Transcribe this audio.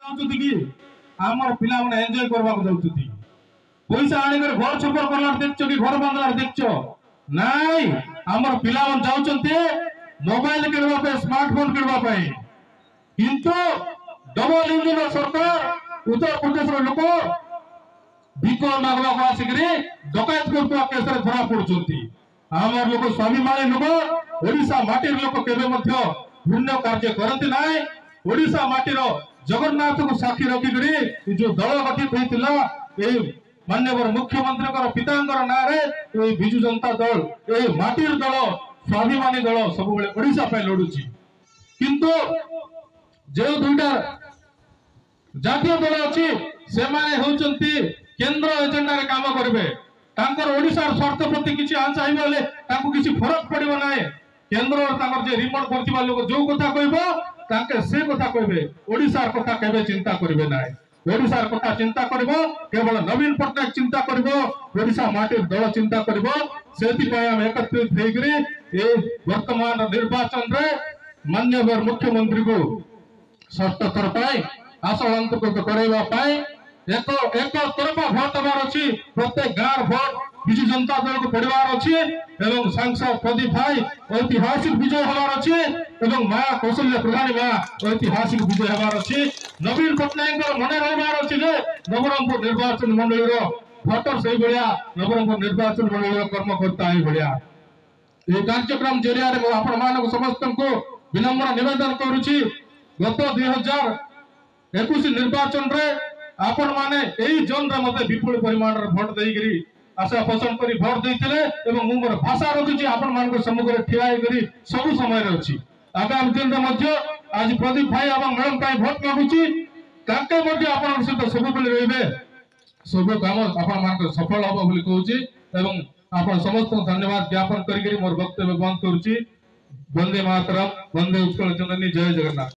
ଚାହୁଁଛନ୍ତି କି ଆମର ପିଲାମାନେ ଏନ୍ଜୟ କରିବାକୁ ଯାଉଛନ୍ତି। ପଇସା ଆଣିକରି ଘର ଛପର କଲାର ଦେଖଛ କି ଘର ବାନ୍ଧିଲାର ଦେଖଛ? ନାଇଁ, ଆମର ପିଲାମାନେ ଯାଉଛନ୍ତି ମୋବାଇଲ କିଣିବା ପାଇଁ, ସ୍ମାର୍ଟଫୋନ କିଣିବା ପାଇଁ। କିନ୍ତୁ ଡବଲ ଇଞ୍ଜିନ ସରକାର ଉତ୍ତରପ୍ରଦେଶର ଲୋକ ଭିକ ମାଗବାକୁ ଆସିକରି ଡକାୟତ କରୁଥିବା କେସରେ ଧରା ପଡୁଛନ୍ତି। ଆମର ଲୋକ ସ୍ୱାଭିମାନୀ ଲୋକ, ଓଡିଶା ମାଟିର ଲୋକ କେବେ ମଧ୍ୟ ପୁଣ୍ୟ କାର୍ଯ୍ୟ କରନ୍ତି ନାହିଁ। ओडिशा माटीर जगन्नाथ को साक्षी रखिकरी जो दल गठित होता यही माननीय मुख्यमंत्री पितांकर ना विजु जनता दल ये माटीर दल स्वाभिमानी दल सब ओडिशा पे लड़ुची। किंतु जो दुईटा जातीय दल अच्छी से होचंती केंद्र एजेंडा रे काम करेंगे। ओडिशा स्वार्थ प्रति किसी चाहिए किसी फरक पड़ो ना। केंद्र जे रिमोट करथिबा लोक जो कथा कहबो ताके से कथा कहबे, ओडिशार कथा केबे चिंता करिवे नाय। ओडिशार कथा चिंता करबो केवल नवीन पटनायक चिंता करबो, ओडिशा माटी दल चिंता करबो। सेति पय हम एकत्रित हेकरी ए वर्तमान निर्वाचन रे माननीय मुख्यमंत्री को षष्ठ थर पाई आशा अंतर्गत करैबा पाई एक तरफा भोट हबार अछि। प्रत्येक गाँव भोट विजु जनता दल को पड़वार अच्छी एवं सांसद प्रदीप भाई ऐतिहासिक विजय हबार अच्छी एवं माँ कौशल्य प्रधानी माँ ऐतिहासिक विजय हबार अच्छी। नवीन पटनायक मन रहार अच्छी नवरंगपुर निर्वाचन मंडल भोटर से भाया नवरंगपुर निर्वाचन मंडल कर्मकर्ता यही भाया ये कार्यक्रम जरिया आपण मान समस्त को विनम्र निवेदन करुच्ची। गत 2021 निर्वाचन रे आपण माने यही जोन रे मते विपुल परिमाण भोट देकरी आशा पसंद करी भोट देते एवं मु मोर भाषा रखुची आपण मान सम्मुख ठिया करी सब समय अच्छी। आगामी दिन में आज प्रदीप भाई और मैडम का भोट मागुची ताके मध्य आपण सहित सब बेले रहिबे सब काम आपण मान सफल हम बोली कहूची एवं आपण समस्त धन्यवाद ज्ञापन करी मोर वक्तव्य बंद करुची। वंदे मातरम, वंदे उत्कल जननी, जय जगन्नाथ।